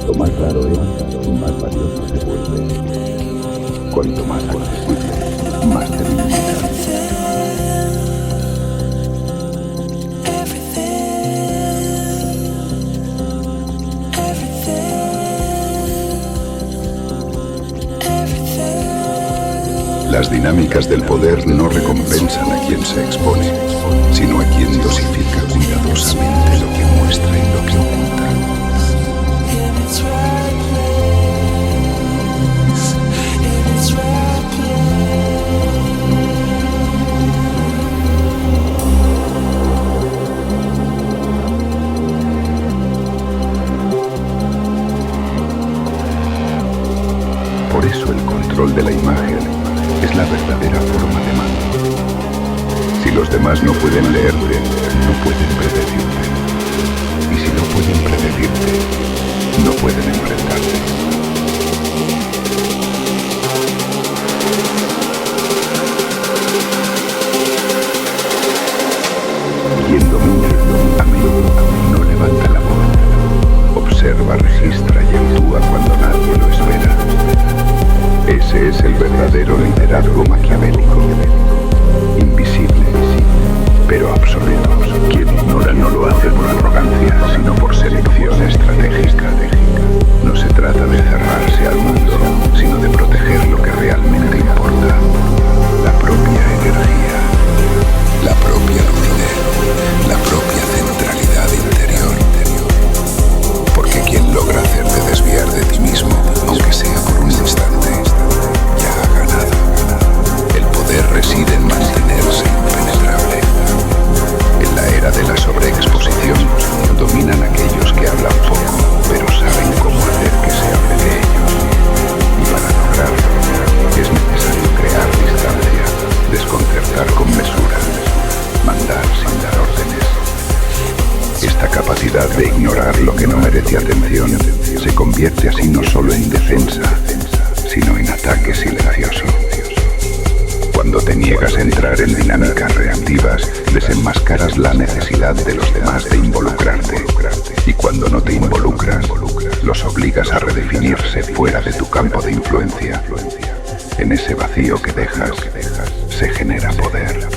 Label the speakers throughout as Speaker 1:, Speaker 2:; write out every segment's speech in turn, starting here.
Speaker 1: Cuanto más raro es, más valioso se vuelve. Cuanto más accesible, más te limita.
Speaker 2: Las dinámicas del poder no recompensan a quien se expone, sino a quien dosifica cuidadosamente lo que muestra y lo que oculta. Por eso el control de la imagen es la verdadera forma de mando. Si los demás no pueden leerte, no pueden predecirte. Y si no pueden predecirte, no pueden enfrentarte. Quien domina, a menudo no levanta la voz. Observa, registra y actúa cuando nadie lo espera. Ese es el verdadero liderazgo maquiavélico. Invisible, pero absoluto. Quien ignora no lo hace por arrogancia, sino por selección estratégica. No se trata de cerrarse al mundo, sino de proteger lo que realmente importa. La propia energía, la propia lucidez, la propia centralidad interior. Porque quien logra hacerte desviar de ti mismo, aunque sea por un instante, ya ha ganado. El poder reside en mantenerse impenetrable. En la era de la sobreexposición, dominan aquellos que hablan poco, pero saben cómo hacer que se hable de ellos. Y para lograrlo, es necesario crear distancia, desconcertar con mesura, mandar sin dar órdenes. Esta capacidad de ignorar lo que no merece atención se convierte así no solo en defensa, sino en ataque silencioso. Cuando te niegas a entrar en dinámicas reactivas, desenmascaras la necesidad de los demás de involucrarte. Y cuando no te involucras, los obligas a redefinirse fuera de tu campo de influencia. En ese vacío que dejas, se genera poder.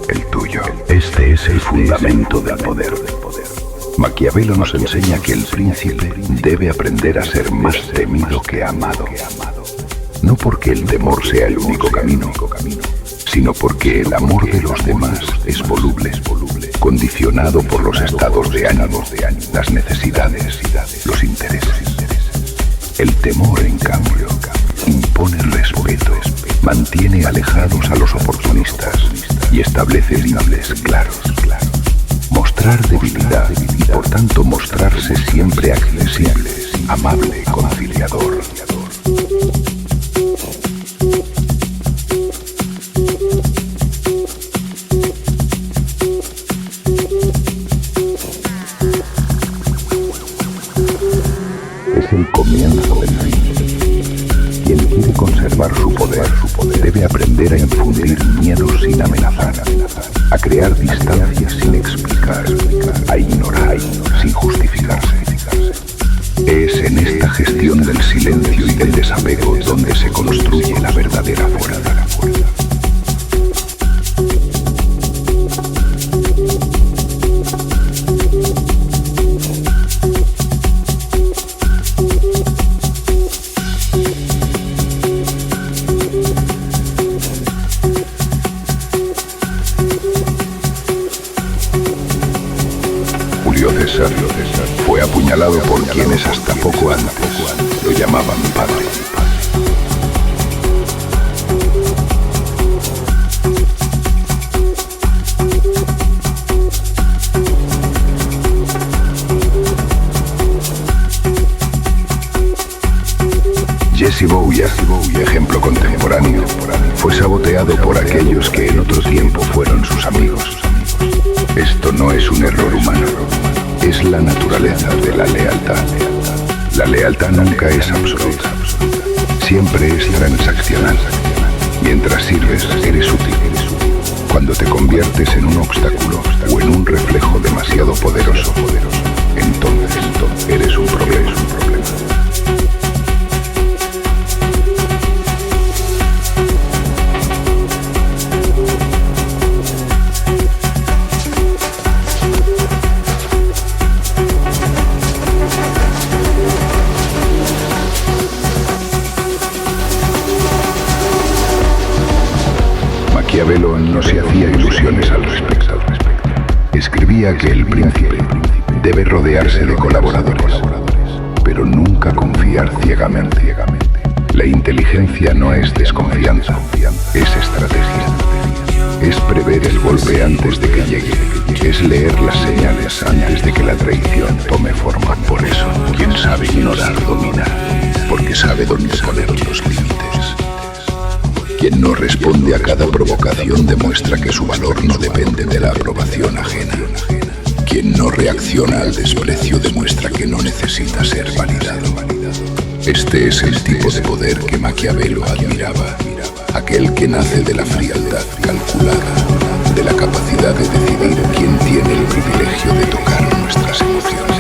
Speaker 2: El tuyo. Este es el fundamento del poder. Maquiavelo nos enseña que el príncipe debe aprender a ser más temido que amado. No porque el temor sea el único camino, sino porque el amor de los demás es voluble, condicionado por los estados de ánimo, las necesidades, los intereses. El temor, en cambio, impone respeto, mantiene alejados a los oportunistas y establece límites claros. Mostrar debilidad y por tanto mostrarse siempre accesible, amable, conciliador. Es el comienzo del fin. Quien quiere conservar su poder debe aprender a infundir miedo sin amenazar, a crear distancias sin explicar, a ignorar sin justificarse. Es en esta gestión del silencio y del desapego donde se construye la verdadera fuerza. César fue apuñalado por quienes hasta poco antes lo llamaban padre. Jesse Bouya, ejemplo contemporáneo, fue saboteado por aquellos que en otro tiempo fueron sus amigos. Esto no es un error humano, es la naturaleza de la lealtad. La lealtad nunca es absoluta, siempre es transaccional. Mientras sirves, eres útil. Cuando te conviertes en un obstáculo o en un reflejo demasiado poderoso, entonces eres un problema. Maquiavelo no se hacía ilusiones al respecto. Escribía que el príncipe debe rodearse de colaboradores, pero nunca confiar ciegamente. La inteligencia no es desconfianza, es estrategia. Es prever el golpe antes de que llegue. Es leer las señales antes de que la traición tome forma. Por eso, quien sabe ignorar domina, porque sabe dónde poner los límites. Quien no responde a cada provocación demuestra que su valor no depende de la aprobación ajena. Quien no reacciona al desprecio demuestra que no necesita ser validado. Este es el tipo de poder que Maquiavelo admiraba, aquel que nace de la frialdad calculada, de la capacidad de decidir quién tiene el privilegio de tocar nuestras emociones.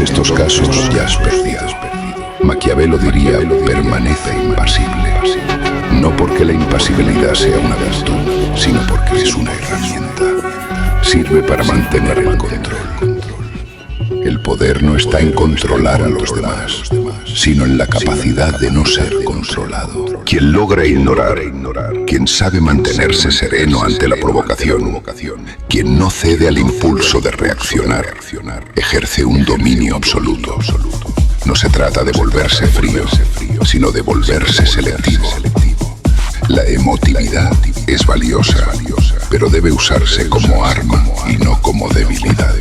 Speaker 2: Estos casos ya has perdido. Maquiavelo diría, permanece impasible. No porque la impasibilidad sea una virtud, sino porque es una herramienta. Sirve para mantener el control. El poder no está en controlar a los demás, sino en la capacidad de no ser controlado. Quien logra ignorar, quien sabe mantenerse sereno ante la provocación, quien no cede al impulso de reaccionar, ejerce un dominio absoluto. No se trata de volverse frío, sino de volverse selectivo. La emotividad es valiosa, pero debe usarse como arma y no como debilidad.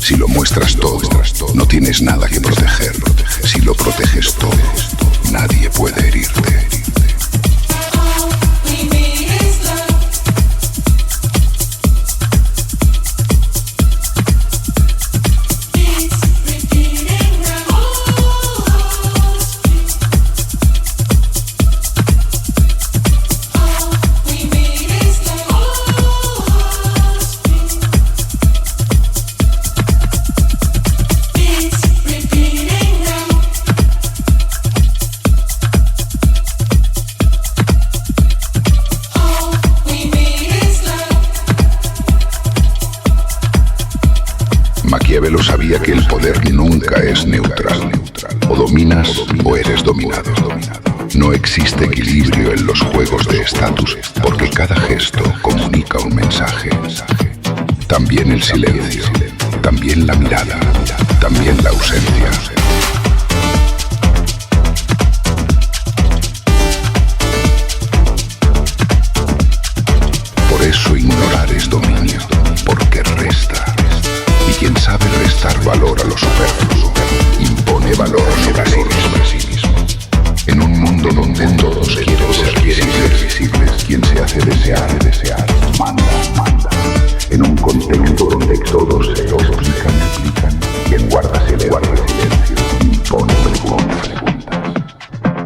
Speaker 2: Si lo muestras todo, no tienes nada que proteger. Si lo proteges todo, nadie puede herirte. Maquiavelo sabía que el poder nunca es neutral. O dominas o eres dominado. No existe equilibrio en los juegos de estatus porque cada gesto comunica un mensaje. También el silencio, también la mirada, también la ausencia. Por eso ignorar es dominio, porque resta. Y quien sabe restar valor a lo superfluo, impone valor sobre sí mismo. En un mundo donde todos quieren ser visibles, quien se hace desear, manda. En un contexto donde todos se explican, quien guarda silencio, impone preguntas.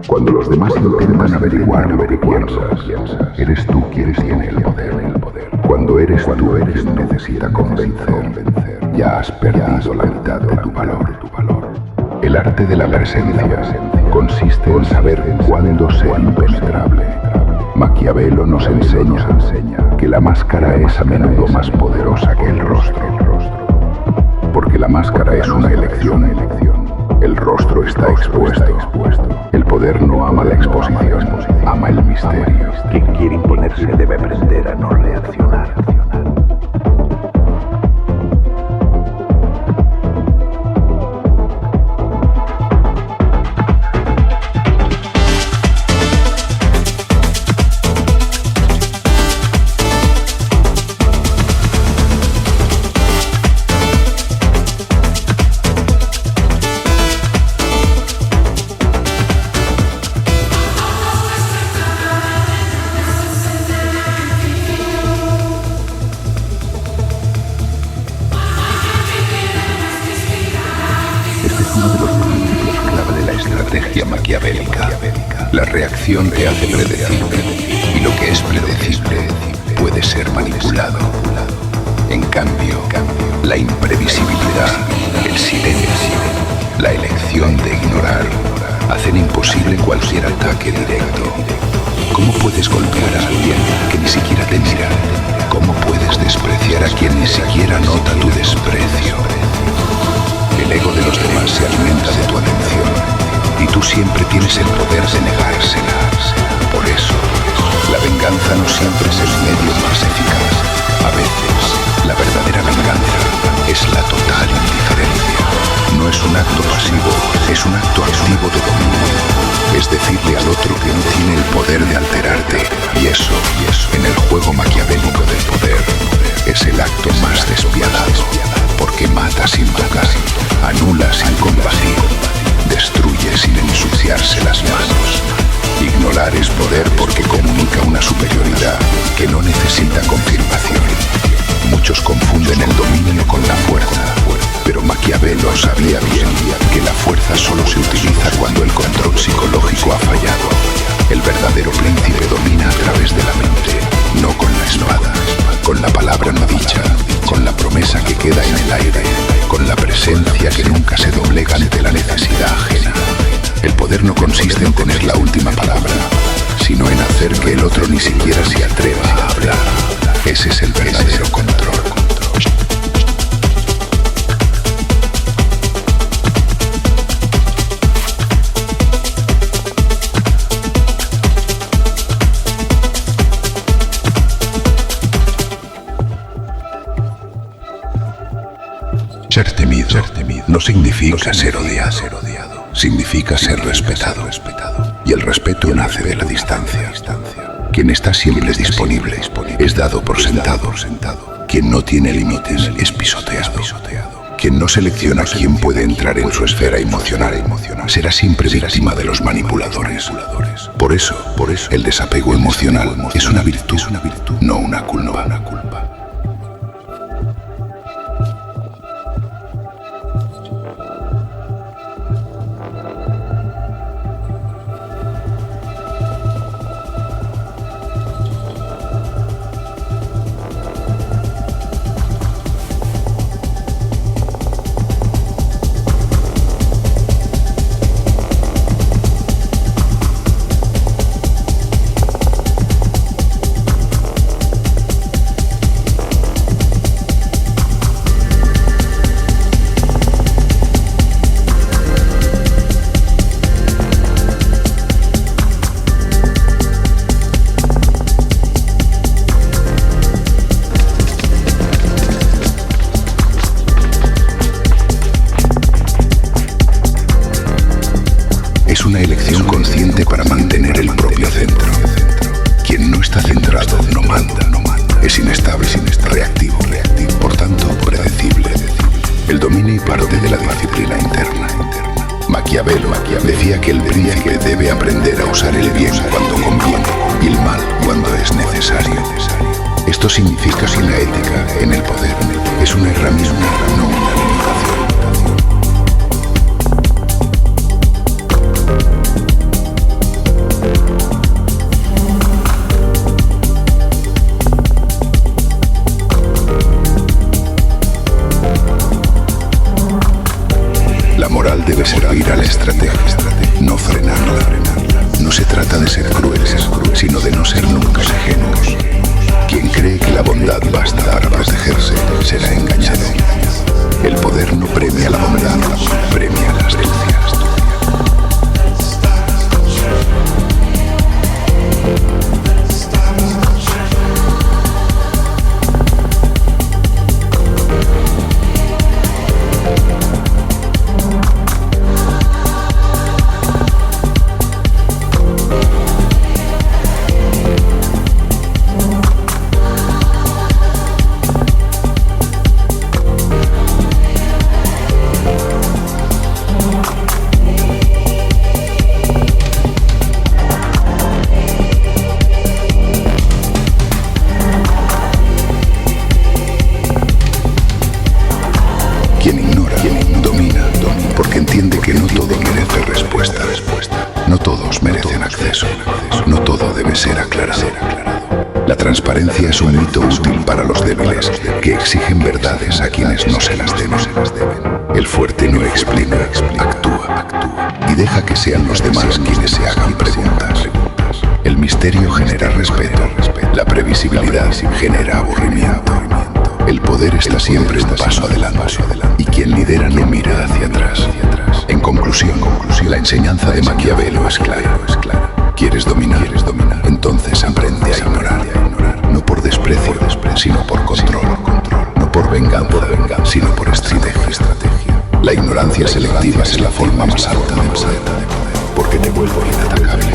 Speaker 2: Cuando los demás intentan averiguar lo que piensas, eres tú quien tiene el poder. Cuando eres tú, necesita convencer. Ya has perdido la mitad de tu valor. El arte de la presencia consiste en saber cuándo ser impenetrable. Maquiavelo nos enseña que la máscara es a menudo más poderosa que el rostro. Porque la máscara es una elección. El rostro está expuesto. El poder no ama la exposición, ama el misterio.
Speaker 3: Quien quiere imponerse debe aprender a no reaccionar.
Speaker 2: La reacción te hace predecible y lo que es predecible puede ser manipulado. En cambio, la imprevisibilidad, el silencio, la elección de ignorar hacen imposible cualquier ataque directo. ¿Cómo puedes golpear a alguien que ni siquiera te mira? ¿Cómo puedes despreciar a quien ni siquiera nota tu desprecio? El ego de los demás se alimenta de tu atención y tú siempre tienes el poder de negársela. Por eso, la venganza no siempre es el medio más eficaz. A veces, la verdadera venganza es la total indiferencia. No es un acto pasivo, es un acto activo de dominio. Es decirle al otro que no tiene el poder de alterarte. Y eso, en el juego maquiavélico del poder, es el acto más despiadado. Porque mata sin tocar, anula sin combatir, destruye sin ensuciarse las manos. Ignorar es poder porque comunica una superioridad que no necesita confirmación. Muchos confunden el dominio con la fuerza, pero Maquiavelo sabía bien que la fuerza solo se utiliza cuando el control psicológico ha fallado. El verdadero príncipe domina a través de la mente, no con la espada, con la palabra no dicha, con la promesa que queda en el aire, con la presencia que nunca se doblega ante la necesidad ajena. El poder no consiste en tener la última palabra, sino en hacer que el otro ni siquiera se atreva a hablar. Ese es el verdadero control. Ser temido no significa ser odiado, significa ser respetado. Y el respeto nace de la distancia. Quien está siempre disponible es dado por sentado. Quien no tiene límites es pisoteado. Quien no selecciona quién puede entrar en su esfera emocional será siempre víctima de los manipuladores. Por eso, el desapego emocional es una virtud, no una culpa. Es una elección consciente para mantener el propio centro. Quien no está centrado no manda. Es inestable, reactivo, por tanto predecible. El dominio parte de la disciplina interna. Maquiavelo decía que el príncipe debe aprender a usar el bien cuando conviene y el mal cuando es necesario. Esto significa que la ética en el poder es una herramienta, no una limitación. La moral debe servir a la estrategia, no frenarla. No se trata de ser crueles, sino de no ser nunca ingenuos. Quien cree que la bondad basta para protegerse será engañado. El poder no premia la bondad, premia la astucia. transparencia es un mito útil para los débiles, que exigen verdades a quienes no se las deben. El fuerte no explica, actúa, y deja que sean los demás quienes se hagan preguntas. El misterio genera respeto, la previsibilidad genera aburrimiento. El poder está siempre un paso adelante, y quien lidera no mira hacia atrás. En conclusión, la enseñanza de Maquiavelo es clara. ¿Quieres dominar? Entonces aprende a ignorar. No por desprecio, sino por control. No por venganza, sino por estrategia. La ignorancia selectiva es la forma más alta de poder, porque te vuelve inatacable.